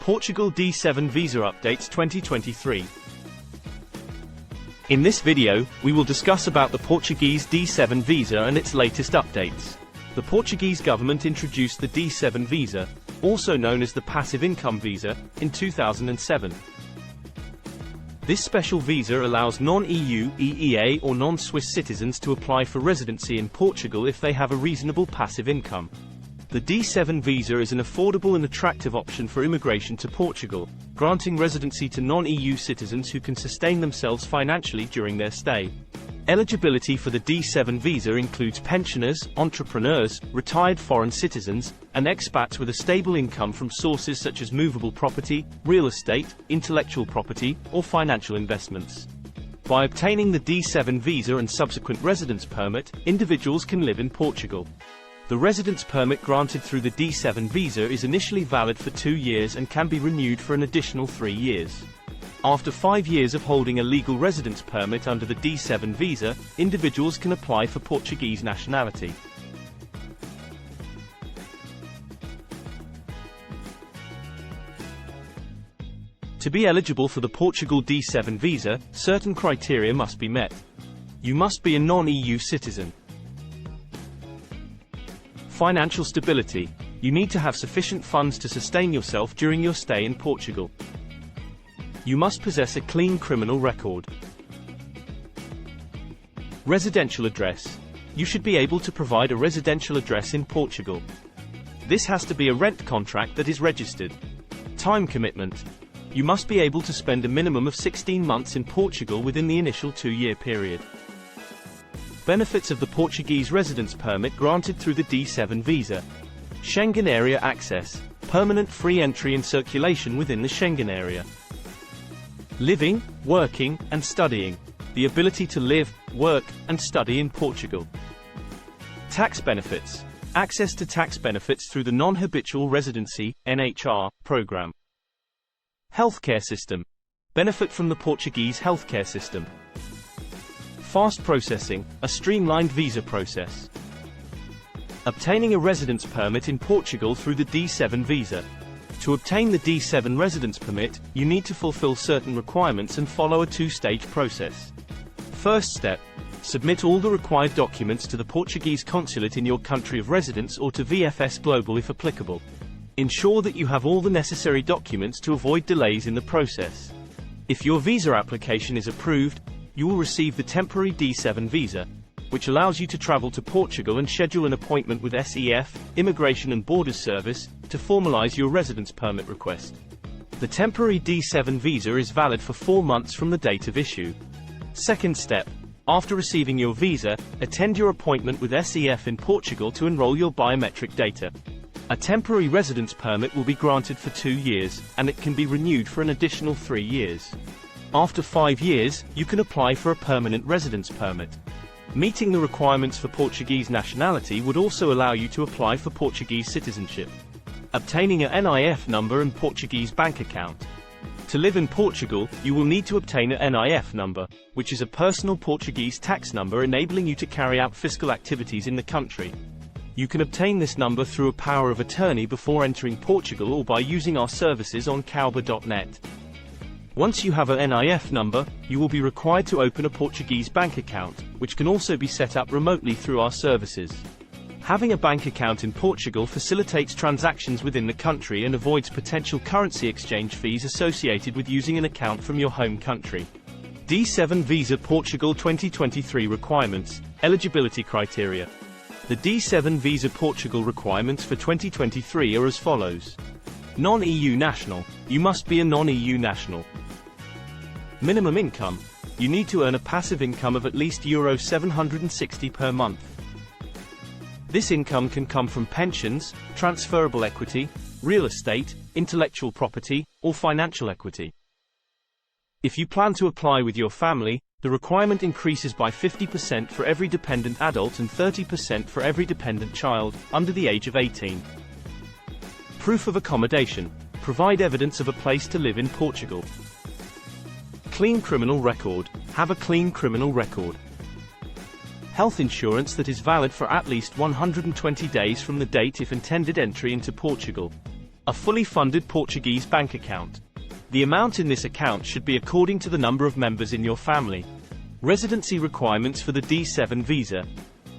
Portugal D7 Visa Updates 2023. In this video, we will discuss about the Portuguese D7 visa and its latest updates. The Portuguese government introduced the D7 visa, also known as the Passive Income Visa, in 2007. This special visa allows non-EU, EEA or non-Swiss citizens to apply for residency in Portugal if they have a reasonable passive income. The D7 visa is an affordable and attractive option for immigration to Portugal, granting residency to non-EU citizens who can sustain themselves financially during their stay. Eligibility for the D7 visa includes pensioners, entrepreneurs, retired foreign citizens, and expats with a stable income from sources such as movable property, real estate, intellectual property, or financial investments. By obtaining the D7 visa and subsequent residence permit, individuals can live in Portugal. The residence permit granted through the D7 visa is initially valid for 2 years and can be renewed for an additional 3 years. After 5 years of holding a legal residence permit under the D7 visa, individuals can apply for Portuguese nationality. To be eligible for the Portugal D7 visa, certain criteria must be met. You must be a non-EU citizen. Financial stability. You need to have sufficient funds to sustain yourself during your stay in Portugal. You must possess a clean criminal record. Residential address. You should be able to provide a residential address in Portugal. This has to be a rent contract that is registered. Time commitment. You must be able to spend a minimum of 16 months in Portugal within the initial 2-year period. Benefits of the Portuguese residence permit granted through the D7 visa. Schengen area access. Permanent free entry and circulation within the Schengen area. Living, working, and studying. The ability to live, work, and study in Portugal. Tax benefits. Access to tax benefits through the non-habitual residency (NHR) program. Healthcare system. Benefit from the Portuguese healthcare system. Fast processing, a streamlined visa process. Obtaining a residence permit in Portugal through the D7 visa. To obtain the D7 residence permit, you need to fulfill certain requirements and follow a 2-stage process. First step. Submit all the required documents to the Portuguese consulate in your country of residence or to VFS Global if applicable. Ensure that you have all the necessary documents to avoid delays in the process. If your visa application is approved, you will receive the temporary D7 visa, which allows you to travel to Portugal and schedule an appointment with SEF, Immigration and Borders Service, to formalize your residence permit request. The temporary D7 visa is valid for 4 months from the date of issue. Second step. After receiving your visa, attend your appointment with SEF in Portugal to enroll your biometric data. A temporary residence permit will be granted for 2 years, and it can be renewed for an additional 3 years. After 5 years, you can apply for a permanent residence permit. Meeting the requirements for Portuguese nationality would also allow you to apply for Portuguese citizenship. Obtaining a NIF number and Portuguese bank account. To live in Portugal, you will need to obtain a NIF number, which is a personal Portuguese tax number enabling you to carry out fiscal activities in the country. You can obtain this number through a power of attorney before entering Portugal or by using our services on cauba.net. Once you have a NIF number, you will be required to open a Portuguese bank account, which can also be set up remotely through our services. Having a bank account in Portugal facilitates transactions within the country and avoids potential currency exchange fees associated with using an account from your home country. D7 Visa Portugal 2023 Requirements, Eligibility Criteria. The D7 Visa Portugal requirements for 2023 are as follows. Non-EU national. You must be a non-EU national. Minimum income. You need to earn a passive income of at least €760 per month. This income can come from pensions, transferable equity, real estate, intellectual property, or financial equity. If you plan to apply with your family, the requirement increases by 50% for every dependent adult and 30% for every dependent child, under the age of 18. Proof of accommodation. Provide evidence of a place to live in Portugal. Clean criminal record. Have a clean criminal record. Health insurance that is valid for at least 120 days from the date of intended entry into Portugal. A fully funded Portuguese bank account. The amount in this account should be according to the number of members in your family. Residency requirements for the D7 visa.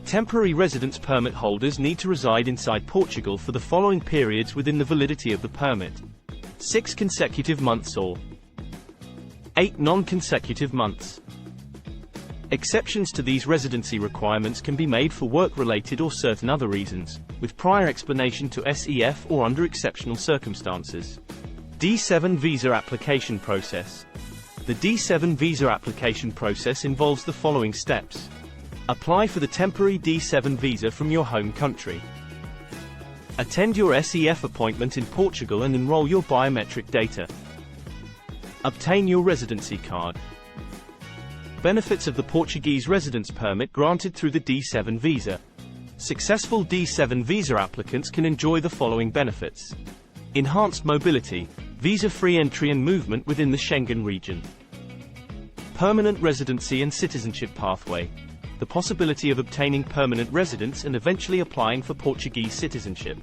Temporary residence permit holders need to reside inside Portugal for the following periods within the validity of the permit: 6 consecutive months or 8 non-consecutive months. Exceptions to these residency requirements can be made for work-related or certain other reasons, with prior explanation to SEF or under exceptional circumstances. D7 visa application process. The D7 visa application process involves the following steps. Apply for the temporary D7 visa from your home country. Attend your SEF appointment in Portugal and enroll your biometric data. Obtain your residency card. Benefits of the Portuguese residence permit granted through the D7 visa. Successful D7 visa applicants can enjoy the following benefits: enhanced mobility, visa-free entry and movement within the Schengen region. Permanent residency and citizenship pathway. The possibility of obtaining permanent residence and eventually applying for Portuguese citizenship.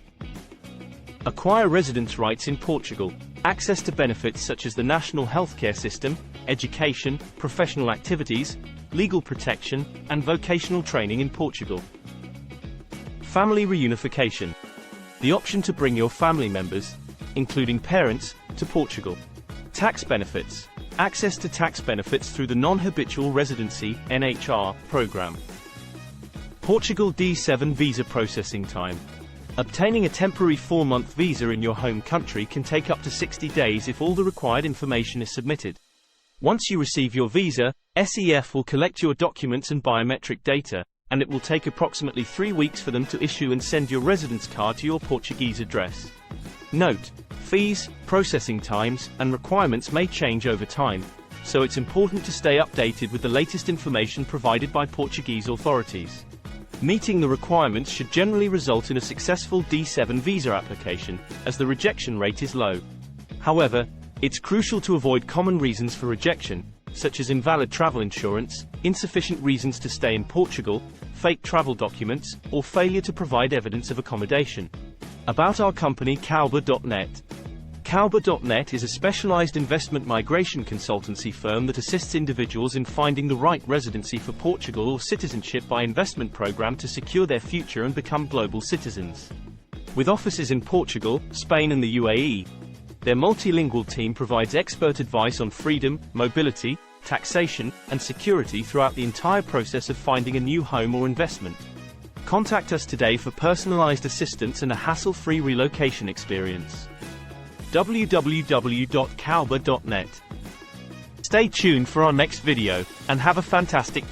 Acquire residence rights in Portugal. Access to benefits such as the national healthcare system, education, professional activities, legal protection, and vocational training in Portugal. Family reunification. The option to bring your family members, including parents, to Portugal. Tax benefits. Access to tax benefits through the Non-Habitual Residency (NHR) program. Portugal D7 visa processing time. Obtaining a temporary 4-month visa in your home country can take up to 60 days if all the required information is submitted. Once you receive your visa, SEF will collect your documents and biometric data, and it will take approximately 3 weeks for them to issue and send your residence card to your Portuguese address. Note: fees, processing times, and requirements may change over time, so it's important to stay updated with the latest information provided by Portuguese authorities. Meeting the requirements should generally result in a successful D7 visa application, as the rejection rate is low. However, it's crucial to avoid common reasons for rejection, such as invalid travel insurance, insufficient reasons to stay in Portugal, fake travel documents, or failure to provide evidence of accommodation. About our company Calba.net. Calba.net is a specialized investment migration consultancy firm that assists individuals in finding the right residency for Portugal or citizenship by investment program to secure their future and become global citizens. With offices in Portugal, Spain and the UAE, their multilingual team provides expert advice on freedom, mobility, taxation, and security throughout the entire process of finding a new home or investment. Contact us today for personalized assistance and a hassle-free relocation experience. www.calba.net. Stay tuned for our next video, and have a fantastic day.